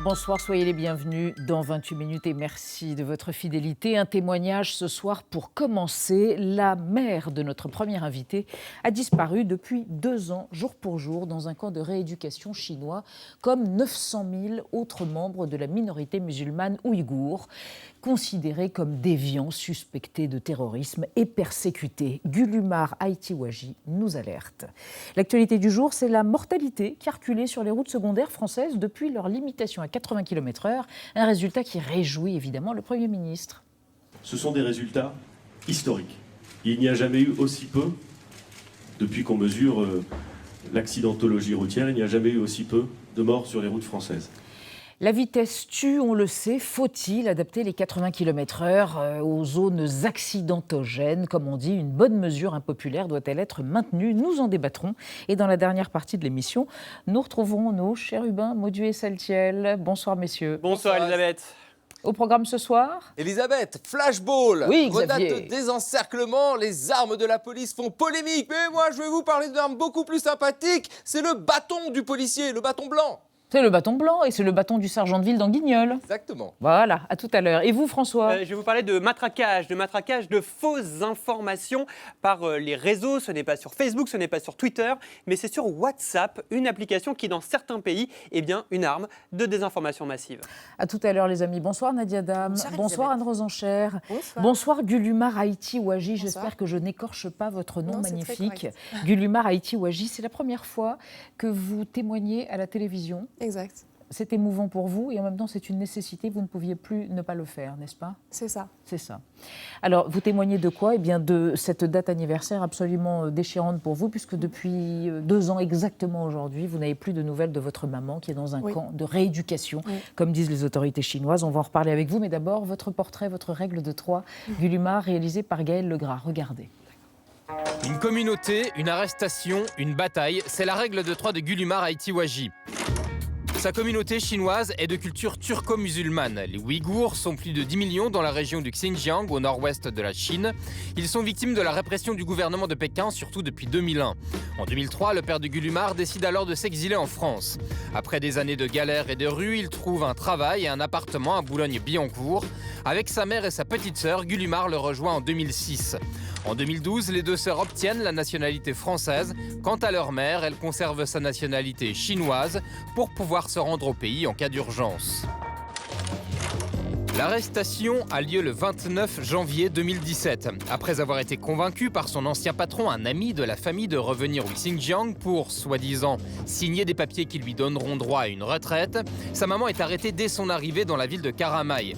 bonsoir, soyez les bienvenus dans 28 minutes et merci de votre fidélité. Un témoignage ce soir pour commencer. La mère de notre premier invité a disparu depuis 2 ans, jour pour jour, dans un camp de rééducation chinois, comme 900 000 autres membres de la minorité musulmane ouïghour, considérés comme déviants, suspectés de terrorisme et persécutés. Gulumar Aïtiwaji nous alerte. L'actualité du jour, c'est la mortalité qui a reculé sur les routes secondaires françaises depuis leur limitation à 80 km/h, un résultat qui réjouit évidemment le Premier ministre. Ce sont des résultats historiques. Il n'y a jamais eu aussi peu, depuis qu'on mesure l'accidentologie routière, il n'y a jamais eu aussi peu de morts sur les routes françaises. La vitesse tue, on le sait. Faut-il adapter les 80 km/h aux zones accidentogènes? Comme on dit, une bonne mesure impopulaire doit-elle être maintenue? Nous en débattrons. Et dans la dernière partie de l'émission, nous retrouverons nos chérubins Maudu et Saltiel. Bonsoir messieurs. Bonsoir Elisabeth. Au programme ce soir, Elisabeth, flashball, oui, grenade Xavier. de désencerclement, les armes de la police font polémique. Mais moi, je vais vous parler d'une arme beaucoup plus sympathique. C'est le bâton du policier, le bâton blanc. C'est le bâton blanc et c'est le bâton du sergent de ville dans Guignol. Exactement. Voilà, à tout à l'heure. Et vous, François? Je vais vous parler de matraquage de fausses informations par les réseaux. Ce n'est pas sur Facebook, ce n'est pas sur Twitter, mais c'est sur WhatsApp, une application qui, dans certains pays, est bien une arme de désinformation massive. À tout à l'heure, les amis. Bonsoir Nadia Dam. Bonsoir Anne-Rose Enchère. Bonsoir Gulumar Aïtiwaji. J'espère que je n'écorche pas votre nom magnifique. Gulumar Aïtiwaji, c'est la première fois que vous témoignez à la télévision. Exact. C'est émouvant pour vous et en même temps c'est une nécessité, vous ne pouviez plus ne pas le faire, n'est-ce pas? C'est ça. C'est ça. Alors vous témoignez de quoi? Eh bien de cette date anniversaire absolument déchirante pour vous, puisque depuis 2 ans exactement aujourd'hui, vous n'avez plus de nouvelles de votre maman qui est dans un camp de rééducation, comme disent les autorités chinoises. On va en reparler avec vous, mais d'abord votre portrait, votre règle de 3, Gulumar, réalisé par Gaël Legras. Regardez. Une communauté, une arrestation, une bataille, c'est la règle de 3 de Gulumar Aïtiwaji. Sa communauté chinoise est de culture turco-musulmane. Les Ouïghours sont plus de 10 millions dans la région du Xinjiang, au nord-ouest de la Chine. Ils sont victimes de la répression du gouvernement de Pékin, surtout depuis 2001. En 2003, le père de Gulumar décide alors de s'exiler en France. Après des années de galères et de rues, il trouve un travail et un appartement à Boulogne-Billancourt. Avec sa mère et sa petite sœur, Gulumar le rejoint en 2006. En 2012, les 2 sœurs obtiennent la nationalité française. Quant à leur mère, elle conserve sa nationalité chinoise pour pouvoir se rendre au pays en cas d'urgence. L'arrestation a lieu le 29 janvier 2017. Après avoir été convaincu par son ancien patron, un ami de la famille, de revenir au Xinjiang pour, soi-disant, signer des papiers qui lui donneront droit à une retraite, sa maman est arrêtée dès son arrivée dans la ville de Karamaï.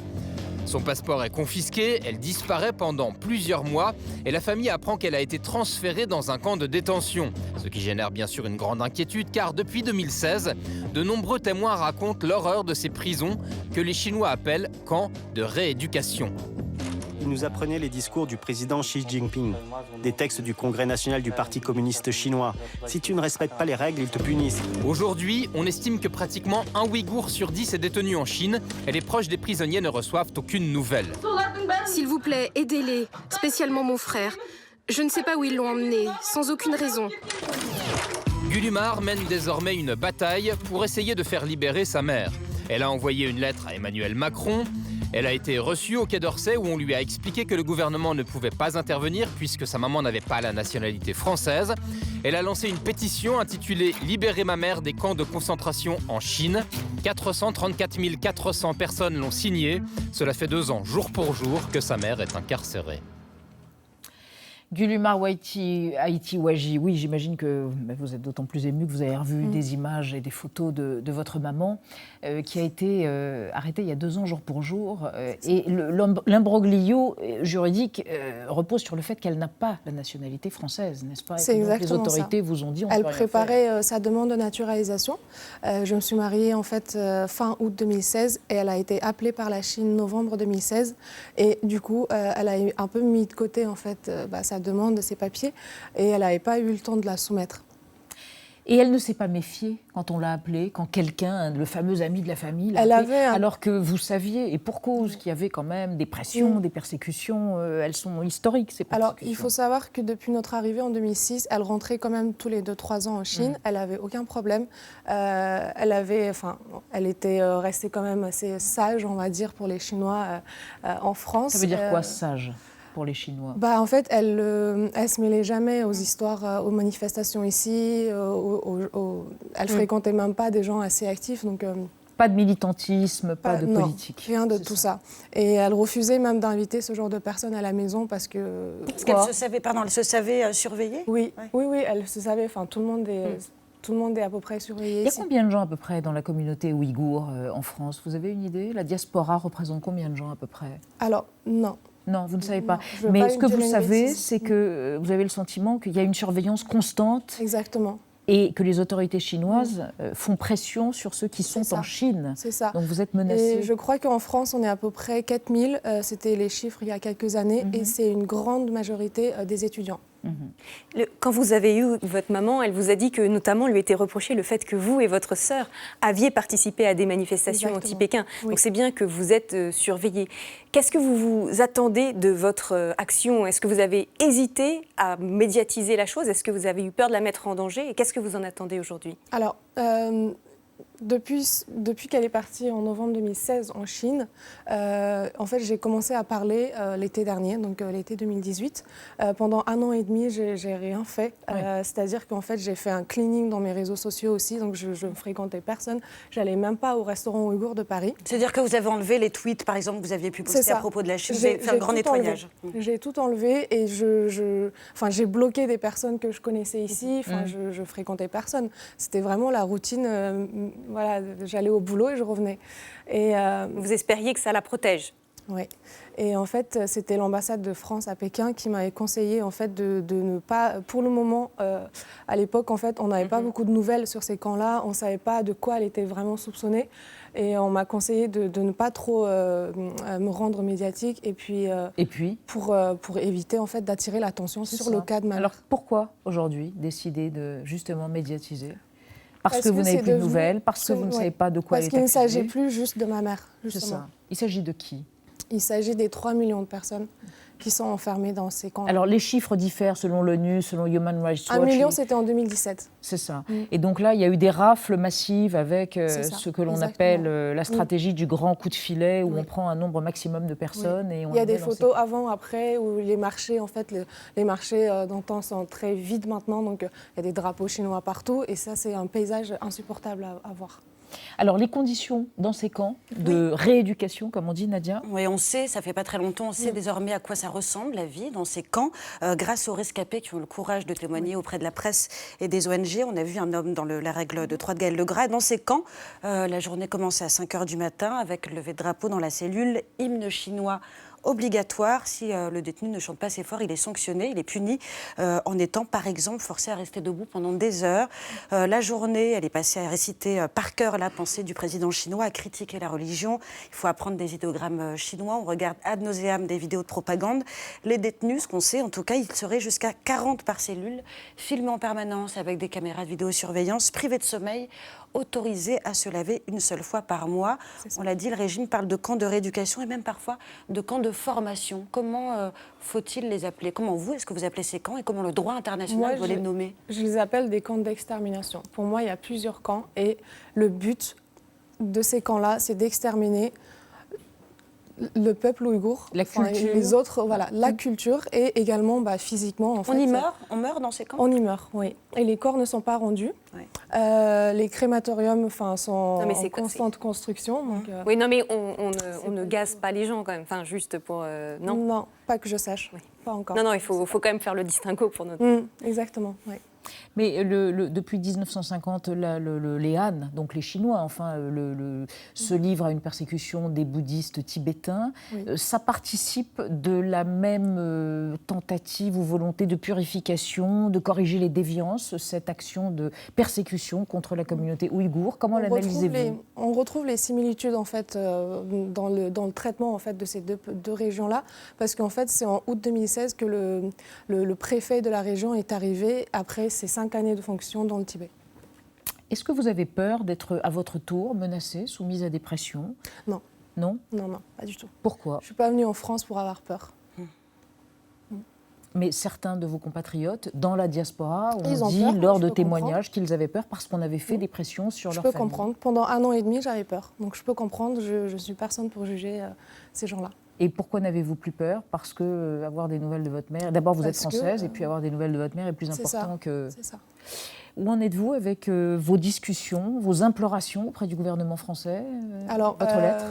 Son passeport est confisqué, elle disparaît pendant plusieurs mois et la famille apprend qu'elle a été transférée dans un camp de détention. Ce qui génère bien sûr une grande inquiétude car depuis 2016, de nombreux témoins racontent l'horreur de ces prisons que les Chinois appellent camps de rééducation. Il nous apprenait les discours du président Xi Jinping, des textes du Congrès national du Parti communiste chinois. Si tu ne respectes pas les règles, ils te punissent. Aujourd'hui, on estime que pratiquement un Ouïghour sur 10 est détenu en Chine et les proches des prisonniers ne reçoivent aucune nouvelle. S'il vous plaît, aidez-les, spécialement mon frère. Je ne sais pas où ils l'ont emmené, sans aucune raison. Gulumar mène désormais une bataille pour essayer de faire libérer sa mère. Elle a envoyé une lettre à Emmanuel Macron. Elle a été reçue au Quai d'Orsay où on lui a expliqué que le gouvernement ne pouvait pas intervenir puisque sa maman n'avait pas la nationalité française. Elle a lancé une pétition intitulée « Libérez ma mère des camps de concentration en Chine ». 434 400 personnes l'ont signée. Cela fait 2 ans, jour pour jour, que sa mère est incarcérée. Gulumar Aïtiwaji, oui, j'imagine que vous êtes d'autant plus ému que vous avez revu des images et des photos de votre maman qui a été arrêtée il y a 2 ans, jour pour jour. Et l'imbroglio juridique repose sur le fait qu'elle n'a pas la nationalité française, n'est-ce pas? C'est exactement les autorités ça. Vous ont dit Elle préparait sa demande de naturalisation. Je me suis mariée en fait fin août 2016 et elle a été appelée par la Chine novembre 2016. Et du coup, elle a un peu mis de côté en fait sa demande, ses papiers, et elle n'avait pas eu le temps de la soumettre. Et elle ne s'est pas méfiée quand on l'a appelée, quand quelqu'un, le fameux ami de la famille, l'a appelée, alors que vous saviez, et pour cause, qu'il y avait quand même des pressions, des persécutions, elles sont historiques, ces persécutions. Alors, il faut savoir que depuis notre arrivée en 2006, elle rentrait quand même tous les 2-3 ans en Chine. Elle n'avait aucun problème. Elle était restée quand même assez sage, on va dire, pour les Chinois en France. Ça veut dire quoi, sage pour les Chinois? En fait, elle se mêlait jamais aux histoires, aux manifestations ici. Elle fréquentait même pas des gens assez actifs. Donc, pas de militantisme, pas de politique. Rien de tout ça. Et elle refusait même d'inviter ce genre de personnes à la maison parce que... Parce qu'elle se savait surveillée. Oui, elle se savait. Enfin, tout le monde est à peu près surveillé. Il y a combien de gens à peu près dans la communauté ouïghour en France? Vous avez une idée? La diaspora représente combien de gens à peu près? Alors, non. Non, vous ne savez pas. Mais ce que vous savez, c'est que vous avez le sentiment qu'il y a une surveillance constante. Exactement. Et que les autorités chinoises font pression sur ceux qui sont en Chine. C'est ça. Donc vous êtes menacés. Et je crois qu'en France, on est à peu près 4000. C'était les chiffres il y a quelques années. Et c'est une grande majorité des étudiants. Quand vous avez eu votre maman, elle vous a dit que notamment lui était reproché le fait que vous et votre sœur aviez participé à des manifestations anti-Pékin. Donc c'est bien que vous êtes surveillés. Qu'est-ce que vous vous attendez de votre action? Est-ce que vous avez hésité à médiatiser la chose? Est-ce que vous avez eu peur de la mettre en danger? Et qu'est-ce que vous en attendez aujourd'hui? Alors, depuis qu'elle est partie en novembre 2016 en Chine, en fait, j'ai commencé à parler l'été dernier, donc l'été 2018. Pendant 1 an et demi, j'ai rien fait. C'est-à-dire qu'en fait, j'ai fait un cleaning dans mes réseaux sociaux aussi, donc je ne fréquentais personne. J'allais même pas au restaurant ouïghour de Paris. C'est-à-dire que vous avez enlevé les tweets, par exemple, que vous aviez pu poster à propos de la Chine. Vous avez fait un grand nettoyage. J'ai tout enlevé et j'ai bloqué des personnes que je connaissais ici. Je fréquentais personne. C'était vraiment la routine. Voilà, j'allais au boulot et je revenais. Et vous espériez que ça la protège? Oui. Et en fait, c'était l'ambassade de France à Pékin qui m'avait conseillé en fait de ne pas, pour le moment, à l'époque, en fait, on n'avait pas beaucoup de nouvelles sur ces camps-là. On ne savait pas de quoi elle était vraiment soupçonnée. Et on m'a conseillé de ne pas trop me rendre médiatique. Et puis pour éviter en fait d'attirer l'attention sur le cas de ma mère. Alors pourquoi aujourd'hui décider de justement médiatiser? Parce que vous n'avez plus de nouvelles, parce que vous ne savez pas de quoi elle est accusée. Parce qu'il ne s'agit plus juste de ma mère, justement. C'est ça. Il s'agit de qui? Il s'agit des 3 millions de personnes qui sont enfermées dans ces camps. Alors les chiffres diffèrent selon l'ONU, selon Human Rights Watch. 1 million, c'était en 2017. C'est ça. Et donc là, il y a eu des rafles massives avec ce que l'on appelle la stratégie du grand coup de filet, où on prend un nombre maximum de personnes. Et on il y a des photos avant, après, où les marchés, en fait, les marchés d'antan sont très vides maintenant. Donc il y a des drapeaux chinois partout. Et ça, c'est un paysage insupportable à voir. Alors, les conditions dans ces camps de rééducation, comme on dit, Nadia? Oui, on sait, ça fait pas très longtemps, on sait désormais à quoi ça ressemble, la vie dans ces camps, grâce aux rescapés qui ont le courage de témoigner auprès de la presse et des ONG. On a vu un homme dans la règle de 3 de Gaël Legras. Dans ces camps, la journée commençait à 5h du matin avec lever de drapeau dans la cellule, hymne chinois obligatoire. Si le détenu ne chante pas assez fort, il est sanctionné, il est puni en étant par exemple forcé à rester debout pendant des heures. La journée, elle est passée à réciter par cœur la pensée du président chinois, à critiquer la religion. Il faut apprendre des idéogrammes chinois. On regarde ad nauseam des vidéos de propagande. Les détenus, ce qu'on sait, en tout cas, ils seraient jusqu'à 40 par cellule, filmés en permanence avec des caméras de vidéosurveillance, privés de sommeil, autorisés à se laver une seule fois par mois. On l'a dit, le régime parle de camps de rééducation et même parfois de camps de formation. Comment faut-il les appeler? Comment est-ce que vous appelez ces camps et comment le droit international doit les nommer? Je les appelle des camps d'extermination. Pour moi, il y a plusieurs camps et le but de ces camps-là, c'est d'exterminer le peuple ouïghour, la culture, les autres, la culture et également physiquement. On y meurt? On meurt dans ces camps? On y meurt, oui. Et les corps ne sont pas rendus. Oui. Les crématoriums sont en constante construction. Donc, oui, non, mais on ne gaze pas les gens quand même, juste pour... non. Non, pas que je sache, pas encore. Non, il faut quand même faire le distinguo pour notre... Exactement, oui. Mais depuis 1950, les Han, donc les Chinois, se livrent à une persécution des bouddhistes tibétains. Ça participe de la même tentative ou volonté de purification, de corriger les déviances, cette action de persécution contre la communauté ouïghour. Comment l'analysez-vous? On retrouve les similitudes en fait dans le traitement en fait de ces deux régions-là, parce qu'en fait c'est en août 2016 que le préfet de la région est arrivé après ces 5 années de fonction dans le Tibet. Est-ce que vous avez peur d'être à votre tour menacée, soumise à des pressions? Non. Non? Non, pas du tout. Pourquoi? Je ne suis pas venue en France pour avoir peur. Mais certains de vos compatriotes, dans la diaspora, Ils ont ont dit peur, lors je de peux témoignages qu'ils avaient peur parce qu'on avait fait des pressions sur leur Je peux famille. comprendre. Pendant 1 an et demi, j'avais peur. Donc je peux comprendre, je ne suis personne pour juger ces gens-là. Et pourquoi n'avez-vous plus peur? Parce que avoir des nouvelles de votre mère... D'abord, vous êtes française, et puis avoir des nouvelles de votre mère est plus important que... C'est ça. Où en êtes-vous avec vos discussions, vos implorations auprès du gouvernement français? Alors, votre lettre?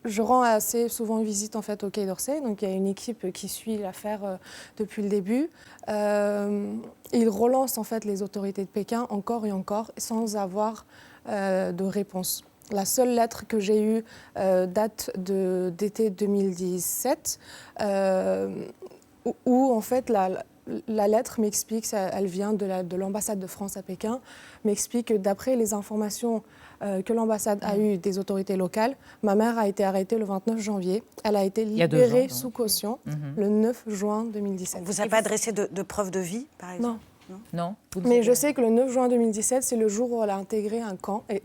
Je rends assez souvent visite en fait au Quai d'Orsay, donc il y a une équipe qui suit l'affaire depuis le début. Ils relancent en fait les autorités de Pékin encore et encore sans avoir de réponse. La seule lettre que j'ai eue date d'été 2017, où en fait la lettre m'explique, elle vient de l'ambassade de France à Pékin, m'explique que d'après les informations que l'ambassade a eues des autorités locales, ma mère a été arrêtée le 29 janvier. Elle a été libérée sous caution le 9 juin 2017. On ne vous a pas adressé de preuve de vie, par exemple? Non. Mais je sais que le 9 juin 2017, c'est le jour où elle a intégré un camp. Et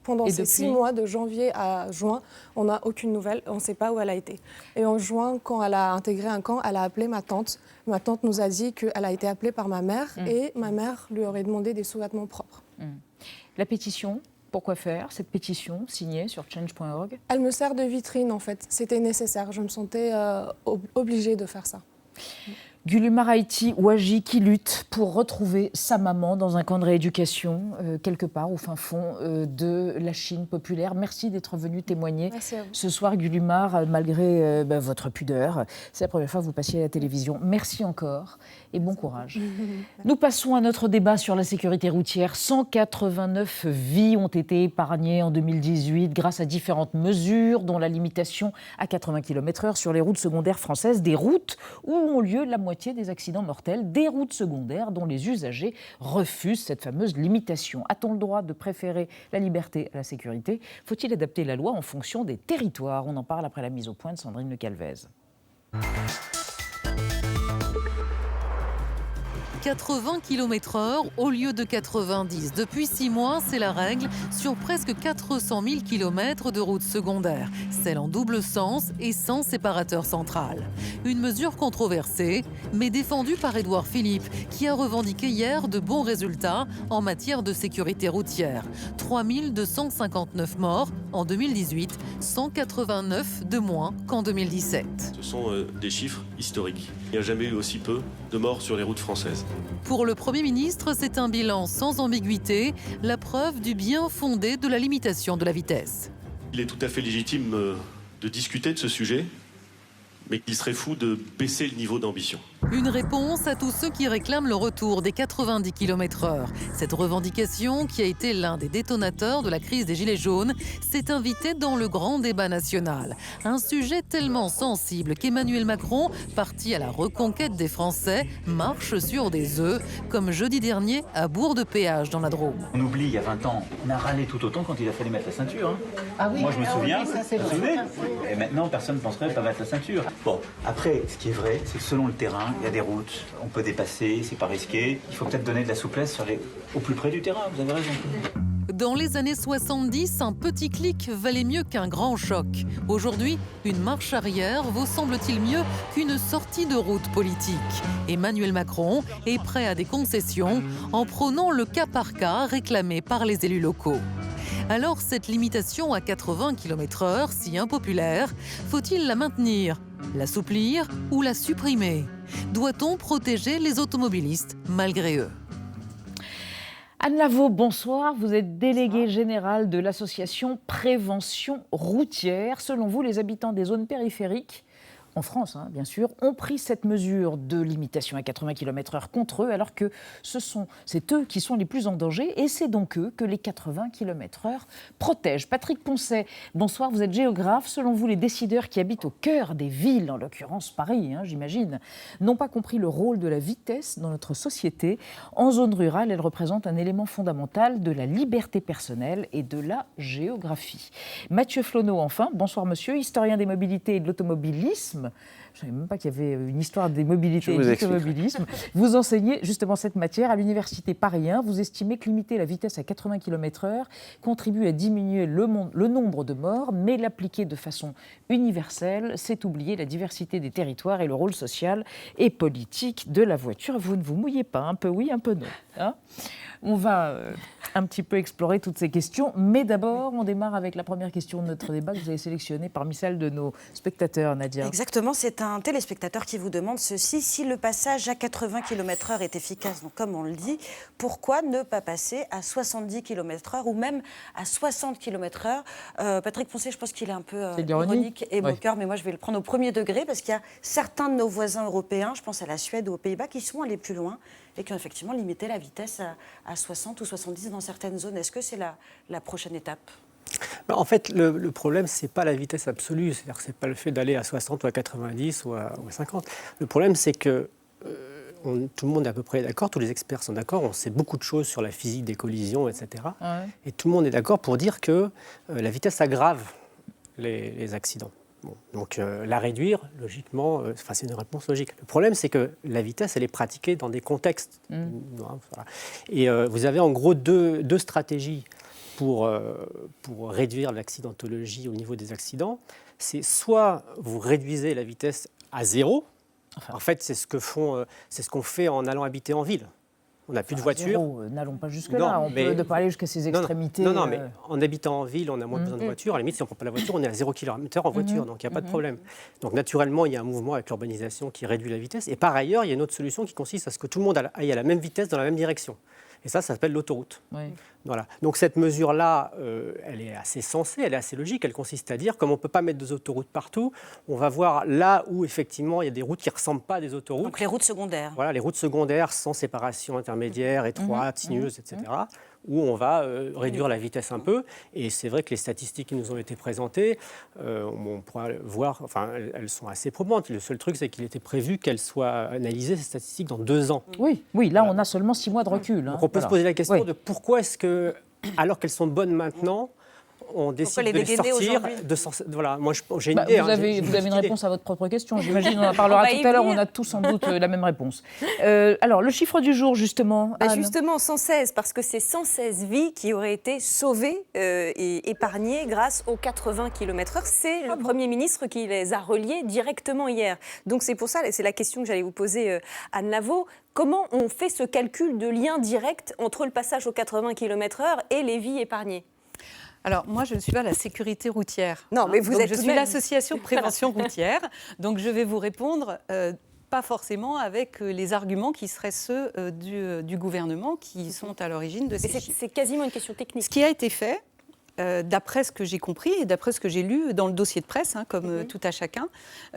pendant ces 6 mois, de janvier à juin, on n'a aucune nouvelle. On ne sait pas où elle a été. Et en juin, quand elle a intégré un camp, elle a appelé ma tante. Ma tante nous a dit qu'elle a été appelée par ma mère et ma mère lui aurait demandé des sous-vêtements propres. La pétition, pourquoi faire cette pétition signée sur change.org? Elle me sert de vitrine, en fait. C'était nécessaire. Je me sentais obligée de faire ça. Gulumar Haïti Ouaji qui lutte pour retrouver sa maman dans un camp de rééducation, quelque part au fin fond de la Chine populaire. Merci d'être venu témoigner ce soir, Gulumar, malgré votre pudeur. C'est la première fois que vous passiez à la télévision. Merci encore et bon courage. Nous passons à notre débat sur la sécurité routière. 189 vies ont été épargnées en 2018 grâce à différentes mesures, dont la limitation à 80 km/h sur les routes secondaires françaises, des routes où ont lieu la moitié des accidents mortels, des routes secondaires dont les usagers refusent cette fameuse limitation. A-t-on le droit de préférer la liberté à la sécurité? Faut-il adapter la loi en fonction des territoires? On en parle après la mise au point de Sandrine Le Calvez. 80 km/h au lieu de 90. Depuis 6 mois, c'est la règle sur presque 400 000 km de routes secondaires, celles en double sens et sans séparateur central. Une mesure controversée, mais défendue par Édouard Philippe, qui a revendiqué hier de bons résultats en matière de sécurité routière. 3 259 morts en 2018, 189 de moins qu'en 2017. Ce sont des chiffres historiques. Il n'y a jamais eu aussi peu de morts sur les routes françaises. Pour le Premier ministre, c'est un bilan sans ambiguïté, la preuve du bien fondé de la limitation de la vitesse. Il est tout à fait légitime de discuter de ce sujet, mais qu'il serait fou de baisser le niveau d'ambition. Une réponse à tous ceux qui réclament le retour des 90 km/h. Cette revendication, qui a été l'un des détonateurs de la crise des Gilets jaunes, s'est invitée dans le grand débat national. Un sujet tellement sensible qu'Emmanuel Macron, parti à la reconquête des Français, marche sur des œufs, comme jeudi dernier à Bourg-de-Péage dans la Drôme. On oublie, il y a 20 ans, on a râlé tout autant quand il a fallu mettre la ceinture. Ah oui, moi je me souviens, vous vous souvenez? Et maintenant, personne ne penserait pas mettre la ceinture. Bon, après, ce qui est vrai, c'est que selon le terrain, il y a des routes, on peut dépasser, c'est pas risqué. Il faut peut-être donner de la souplesse au plus près du terrain, vous avez raison. Dans les années 70, un petit clic valait mieux qu'un grand choc. Aujourd'hui, une marche arrière vaut semble-t-il mieux qu'une sortie de route politique. Emmanuel Macron est prêt à des concessions en prônant le cas par cas réclamé par les élus locaux. Alors cette limitation à 80 km/h, si impopulaire, faut-il la maintenir, l'assouplir ou la supprimer? Doit-on protéger les automobilistes malgré eux? Anne Lavaux, bonsoir. Vous êtes déléguée générale de l'association Prévention Routière. Selon vous, les habitants des zones périphériques, en France, bien sûr, ont pris cette mesure de limitation à 80 km/h contre eux, alors que c'est eux qui sont les plus en danger, et c'est donc eux que les 80 km/h protègent. Patrick Poncet, bonsoir, vous êtes géographe. Selon vous, les décideurs qui habitent au cœur des villes, en l'occurrence Paris, j'imagine, n'ont pas compris le rôle de la vitesse dans notre société. En zone rurale, elle représente un élément fondamental de la liberté personnelle et de la géographie. Mathieu Flonneau, enfin, bonsoir monsieur, historien des mobilités et de l'automobilisme. d'automobilisme. Je ne savais même pas qu'il y avait une histoire des mobilités et vous de explique. l'automobilisme. Vous enseignez justement cette matière à l'université Paris 1. Vous estimez que limiter la vitesse à 80 km/h contribue à diminuer le nombre de morts, mais l'appliquer de façon universelle, c'est oublier la diversité des territoires et le rôle social et politique de la voiture. Vous ne vous mouillez pas, un peu oui, un peu non. Hein ? On va un petit peu explorer toutes ces questions, mais d'abord, on démarre avec la première question de notre débat que vous avez sélectionnée parmi celles de nos spectateurs, Nadia. Exactement, c'est un téléspectateur qui vous demande ceci. Si le passage à 80 km/h est efficace, donc comme on le dit, pourquoi ne pas passer à 70 km/h ou même à 60 km/h Patrick Poncet, je pense qu'il est un peu ironique et moqueur, mais moi je vais le prendre au premier degré parce qu'il y a certains de nos voisins européens, je pense à la Suède ou aux Pays-Bas, qui sont allés plus loin et qui ont effectivement limité la vitesse à 60 ou 70 dans certaines zones. Est-ce que c'est la prochaine étape ? En fait, le problème, ce n'est pas la vitesse absolue, c'est-à-dire que ce n'est pas le fait d'aller à 60 ou à 90 ou à 50. Le problème, c'est que tout le monde est à peu près d'accord, tous les experts sont d'accord, on sait beaucoup de choses sur la physique des collisions, etc. Ouais. Et tout le monde est d'accord pour dire que la vitesse aggrave les accidents. Bon, donc la réduire, logiquement, c'est une réponse logique. Le problème, c'est que la vitesse, elle est pratiquée dans des contextes. Voilà. Et vous avez en gros deux stratégies pour réduire l'accidentologie au niveau des accidents. C'est soit vous réduisez la vitesse à zéro. En fait, c'est ce qu'on fait en allant habiter en ville. On n'a plus de voiture. N'allons pas jusque-là. On peut pas aller jusqu'à ces extrémités. Non, mais en habitant en ville, on a moins besoin de voiture. À la limite, si on ne prend pas la voiture, on est à 0 km/h en voiture, donc il n'y a pas de problème. Donc naturellement, il y a un mouvement avec l'urbanisation qui réduit la vitesse. Et par ailleurs, il y a une autre solution qui consiste à ce que tout le monde aille à la même vitesse dans la même direction. Et ça s'appelle l'autoroute. Oui. Voilà. Donc cette mesure-là, elle est assez sensée, elle est assez logique. Elle consiste à dire, comme on ne peut pas mettre des autoroutes partout, on va voir là où effectivement il y a des routes qui ne ressemblent pas à des autoroutes. Donc les routes secondaires. Voilà, les routes secondaires sans séparation intermédiaire, étroite, sinueuse, etc. Où on va réduire la vitesse un peu. Et c'est vrai que les statistiques qui nous ont été présentées, on pourra voir, enfin, elles sont assez probantes. Le seul truc, c'est qu'il était prévu qu'elles soient analysées, ces statistiques, dans 2 ans. Oui, là, on a seulement 6 mois de recul. Hein. Donc on peut se poser la question de pourquoi est-ce que, alors qu'elles sont bonnes maintenant, on décide de les sortir. Voilà, moi j'ai une idée. Vous avez une réponse à votre propre question, j'imagine. On en parlera tout à l'heure. On a tous sans doute la même réponse. Alors, le chiffre du jour, justement. Justement, 116, parce que c'est 116 vies qui auraient été sauvées et épargnées grâce aux 80 km/h. C'est le Premier ministre qui les a reliés directement hier. Donc c'est pour ça, c'est la question que j'allais vous poser, Anne Lavaux. Comment on fait ce calcul de lien direct entre le passage aux 80 km/h et les vies épargnées ? Alors, moi, je ne suis pas la sécurité routière. Non, mais vous êtes je suis l'association Prévention routière. Donc, je vais vous répondre, pas forcément avec les arguments qui seraient ceux du gouvernement qui sont à l'origine de ces chiffres. C'est quasiment une question technique. Ce qui a été fait, d'après ce que j'ai compris et d'après ce que j'ai lu dans le dossier de presse, comme tout à chacun,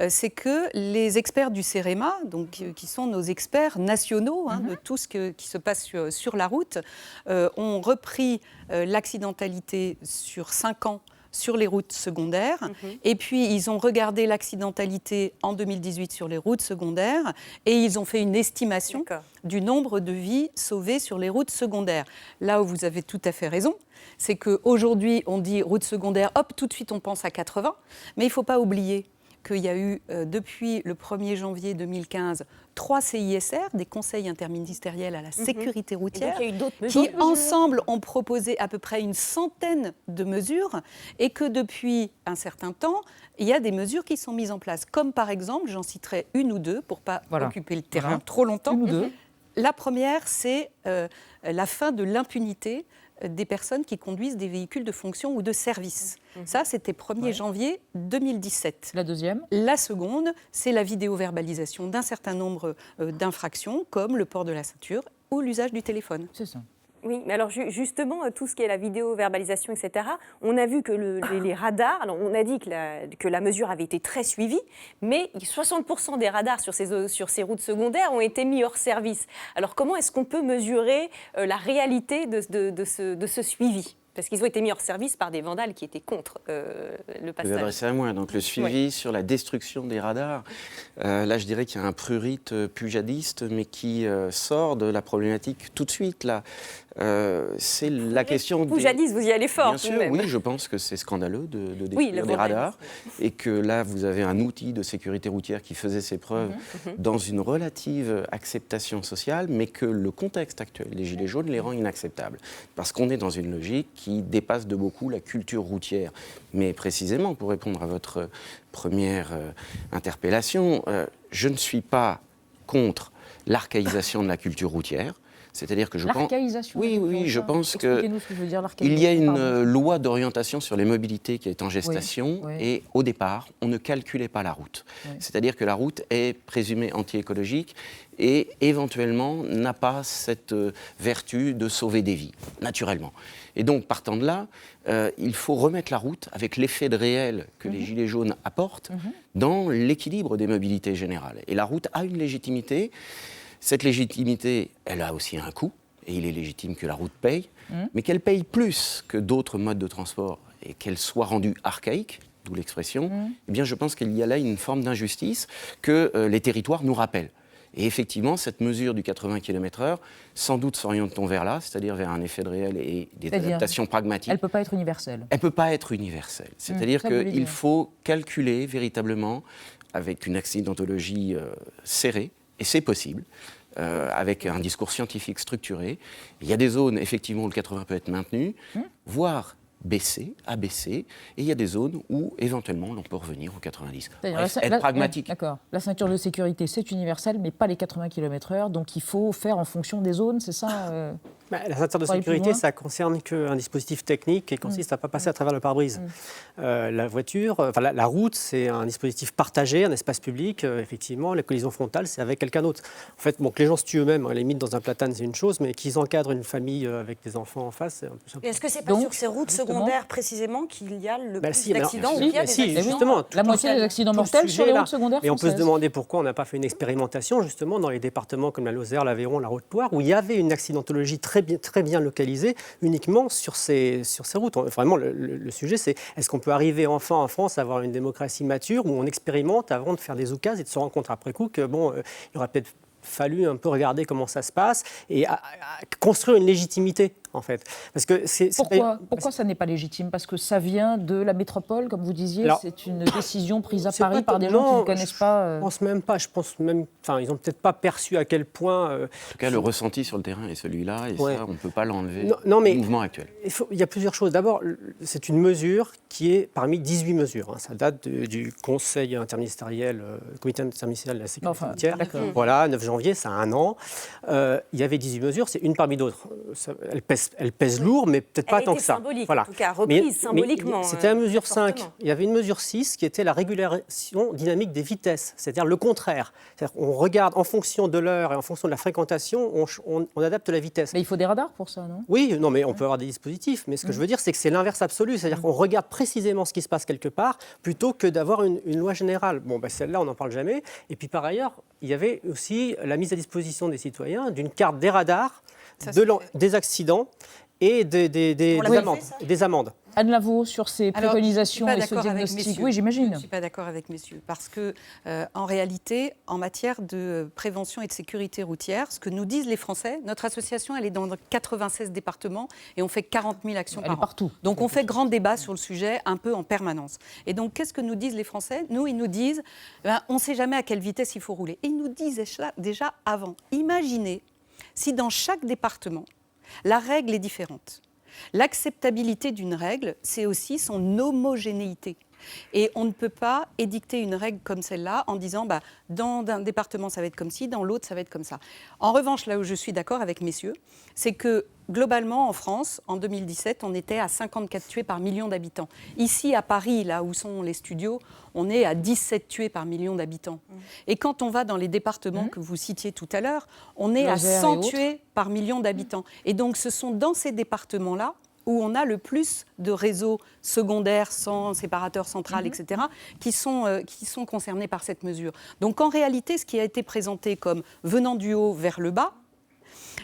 c'est que les experts du CEREMA, donc, qui sont nos experts nationaux de tout ce qui se passe sur la route, ont repris l'accidentalité sur 5 ans sur les routes secondaires. Et puis, ils ont regardé l'accidentalité en 2018 sur les routes secondaires et ils ont fait une estimation du nombre de vies sauvées sur les routes secondaires. Là où vous avez tout à fait raison, c'est qu'aujourd'hui, on dit route secondaire, hop, tout de suite, on pense à 80. Mais il ne faut pas oublier qu'il y a eu, depuis le 1er janvier 2015, 3 CISR, des conseils interministériels à la sécurité routière, qui ensemble ont proposé à peu près une centaine de mesures et que depuis un certain temps, il y a des mesures qui sont mises en place. Comme par exemple, j'en citerai une ou deux pour ne pas occuper le terrain trop longtemps. Une ou deux. La première, c'est la fin de l'impunité des personnes qui conduisent des véhicules de fonction ou de service. Ça, c'était 1er janvier 2017. La deuxième ? La seconde, c'est la vidéo-verbalisation d'un certain nombre d'infractions, comme le port de la ceinture ou l'usage du téléphone. C'est ça. Oui, mais alors justement, tout ce qui est la vidéo-verbalisation, etc., on a vu que les radars, alors on a dit que la mesure avait été très suivie, mais 60% des radars sur ces routes secondaires ont été mis hors service. Alors comment est-ce qu'on peut mesurer la réalité de ce suivi ? Parce qu'ils ont été mis hors service par des vandales qui étaient contre le Vous passage. adressez à moi, donc le suivi Oui. sur la destruction des radars. Là, je dirais qu'il y a un prurite pujadiste, mais qui sort de la problématique tout de suite. Là, c'est la question. Pujadiste, vous y allez fort. Bien sûr, même. oui, je pense que c'est scandaleux de Oui, détruire des radars, et que là, vous avez un outil de sécurité routière qui faisait ses preuves dans une relative acceptation sociale, mais que le contexte actuel des Gilets jaunes les rend inacceptables, parce qu'on est dans une logique qui dépasse de beaucoup la culture routière. Mais précisément, pour répondre à votre première interpellation, je ne suis pas contre l'archaïsation de la culture routière. C'est-à-dire que je pense. L'archaïsation. Oui, je pense que. Expliquez-nous ce que veut dire l'archaïsation. Il y a une loi d'orientation sur les mobilités qui est en gestation, Oui. et au départ, on ne calculait pas la route. Oui. C'est-à-dire que la route est présumée anti-écologique et éventuellement n'a pas cette vertu de sauver des vies, naturellement. Et donc, partant de là, il faut remettre la route avec l'effet de réel que les Gilets jaunes apportent dans l'équilibre des mobilités générales. Et la route a une légitimité. Cette légitimité, elle a aussi un coût, et il est légitime que la route paye, mais qu'elle paye plus que d'autres modes de transport et qu'elle soit rendue archaïque, d'où l'expression, eh bien je pense qu'il y a là une forme d'injustice que les territoires nous rappellent. Et effectivement, cette mesure du 80 km/h, sans doute s'oriente-t-on vers là, c'est-à-dire vers un effet de réel et des adaptations pragmatiques. Elle ne peut pas être universelle. Elle ne peut pas être universelle. C'est-à-dire qu'il faut calculer véritablement avec une accidentologie serrée, et c'est possible, avec un discours scientifique structuré. Il y a des zones, effectivement, où le 80 peut être maintenu, voire abaissé, et il y a des zones où, éventuellement, l'on peut revenir au 90. Bref, être pragmatique. D'accord. La ceinture de sécurité, c'est universel, mais pas les 80 km/h, donc il faut faire en fonction des zones, c'est ça La ceinture de sécurité, ça concerne qu'un dispositif technique qui consiste à ne pas passer à travers le pare-brise. La voiture, la route, c'est un dispositif partagé, un espace public. Effectivement, la collision frontale, c'est avec quelqu'un d'autre. En fait, que les gens se tuent eux-mêmes, à la limite, dans un platane, c'est une chose, mais qu'ils encadrent une famille avec des enfants en face, c'est un peu simple. Est-ce que c'est pas sur ces routes secondaires, précisément, qu'il y a le plus d'accidents justement, la moitié des accidents mortels sur les routes secondaires Mais on peut se françaises. demander pourquoi on n'a pas fait une expérimentation, justement, dans les départements comme la Lozère, l'Aveyron, la Haute-Loire, où il y avait une accidentologie très bien localisée, uniquement sur ces routes. Vraiment, le sujet, c'est est-ce qu'on peut arriver enfin en France à avoir une démocratie mature où on expérimente avant de faire des oukases et de se rendre compte après coup que, il aurait peut-être fallu un peu regarder comment ça se passe et à construire une légitimité, en fait. Parce que Pourquoi ça n'est pas légitime? Parce que ça vient de la métropole, comme vous disiez, c'est une décision prise à Paris par des gens qui ne connaissent pas... Je pense même pas. Je pense même... Enfin, ils n'ont peut-être pas perçu à quel point... En tout cas, le ressenti sur le terrain est celui-là, et ça, on ne peut pas l'enlever mais au mouvement actuel. Il y a plusieurs choses. D'abord, c'est une mesure qui est parmi 18 mesures. Ça date du Conseil interministériel, Comité interministériel de la sécurité routière. Voilà, 9 janvier, ça a un an. Il y avait 18 mesures, c'est une parmi d'autres. Elle pèse lourd, mais peut-être pas tant que ça. Symbolique, en tout cas, reprise symboliquement. C'était la mesure 5. Il y avait une mesure 6 qui était la régulation dynamique des vitesses, c'est-à-dire le contraire. C'est-à-dire on regarde en fonction de l'heure et en fonction de la fréquentation, on adapte la vitesse. Mais il faut des radars pour ça, non? Oui, non, mais on peut avoir des dispositifs. Mais ce que je veux dire, c'est que c'est l'inverse absolu. C'est-à-dire qu'on regarde précisément ce qui se passe quelque part plutôt que d'avoir une loi générale. Celle-là, on n'en parle jamais. Et puis par ailleurs, il y avait aussi la mise à disposition des citoyens d'une carte des radars, des accidents et des amendes. Anne Lavaux, sur ces préconisations et ce diagnostic. Oui, j'imagine. Je ne suis pas d'accord avec messieurs, parce que, en réalité, en matière de prévention et de sécurité routière, ce que nous disent les Français, notre association, elle est dans 96 départements et on fait 40 000 actions par an. Partout. Donc, on fait grand débat sur le sujet un peu en permanence. Et donc, qu'est-ce que nous disent les Français? Nous, ils nous disent, on ne sait jamais à quelle vitesse il faut rouler. Et ils nous disent déjà avant. Imaginez si dans chaque département, la règle est différente. L'acceptabilité d'une règle, c'est aussi son homogénéité. Et on ne peut pas édicter une règle comme celle-là en disant dans un département ça va être comme ci, dans l'autre ça va être comme ça. En revanche, là où je suis d'accord avec messieurs, c'est que globalement en France, en 2017, on était à 54 tués par million d'habitants. Ici à Paris, là où sont les studios, on est à 17 tués par million d'habitants. Et quand on va dans les départements que vous citiez tout à l'heure, on est à 100 tués par million d'habitants. Et donc ce sont dans ces départements-là où on a le plus de réseaux secondaires sans séparateur central, etc., qui sont concernés par cette mesure. Donc en réalité, ce qui a été présenté comme venant du haut vers le bas,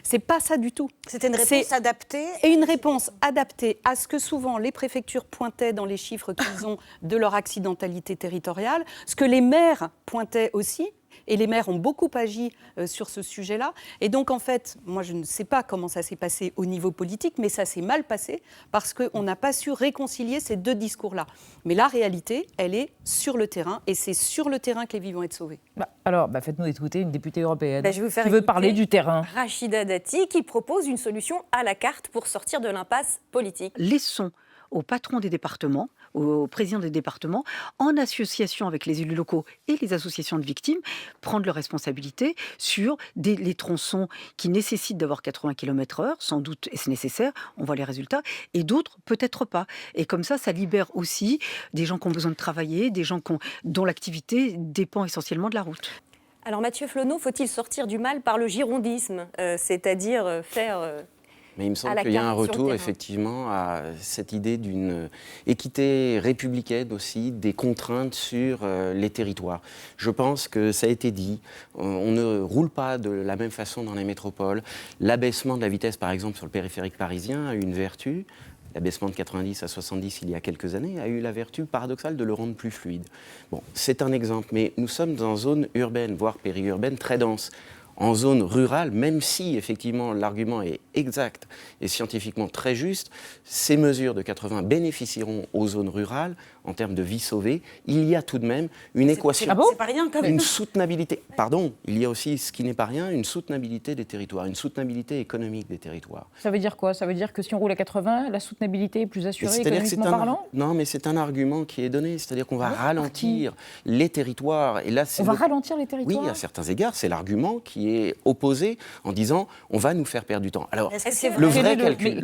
C'est pas ça du tout. C'était une réponse adaptée. Et une réponse adaptée à ce que souvent les préfectures pointaient dans les chiffres qu'ils ont de leur accidentalité territoriale, ce que les maires pointaient aussi. Et les maires ont beaucoup agi sur ce sujet-là. Et donc, en fait, moi, je ne sais pas comment ça s'est passé au niveau politique, mais ça s'est mal passé parce qu'on n'a pas su réconcilier ces deux discours-là. Mais la réalité, elle est sur le terrain, et c'est sur le terrain que les vies vont être sauvées. Alors, faites-nous écouter une députée européenne Je vais vous faire qui veut écouter parler du terrain. Rachida Dati, qui propose une solution à la carte pour sortir de l'impasse politique. Laissons aux patrons des départements, aux présidents des départements, en association avec les élus locaux et les associations de victimes, prendre leurs responsabilités sur les tronçons qui nécessitent d'avoir 80 km/h, sans doute est-ce nécessaire, on voit les résultats, et d'autres peut-être pas. Et comme ça libère aussi des gens qui ont besoin de travailler, des gens dont l'activité dépend essentiellement de la route. Alors Mathieu Flonneau, faut-il sortir du mal par le girondisme, c'est-à-dire faire... Mais il me semble qu'il y a un retour effectivement à cette idée d'une équité républicaine aussi, des contraintes sur les territoires. Je pense que ça a été dit, on ne roule pas de la même façon dans les métropoles. L'abaissement de la vitesse par exemple sur le périphérique parisien a eu une vertu. L'abaissement de 90 à 70 il y a quelques années a eu la vertu paradoxale de le rendre plus fluide. Bon, c'est un exemple, mais nous sommes dans zone urbaine, voire périurbaine très dense. En zone rurale, même si effectivement l'argument est exact et scientifiquement très juste, ces mesures de 80 bénéficieront aux zones rurales en termes de vie sauvée. Il y a tout de même une équation, c'est pas rien, quand même. une soutenabilité. Pardon, il y a aussi ce qui n'est pas rien, une soutenabilité des territoires, une soutenabilité économique des territoires. Ça veut dire quoi? Ça veut dire que si on roule à 80, la soutenabilité est plus assurée économiquement parlant? Non, mais c'est un argument qui est donné, c'est-à-dire qu'on va ralentir les territoires. Et là, on va ralentir les territoires? Oui, à certains égards, c'est l'argument qui est opposé en disant on va nous faire perdre du temps. Alors, le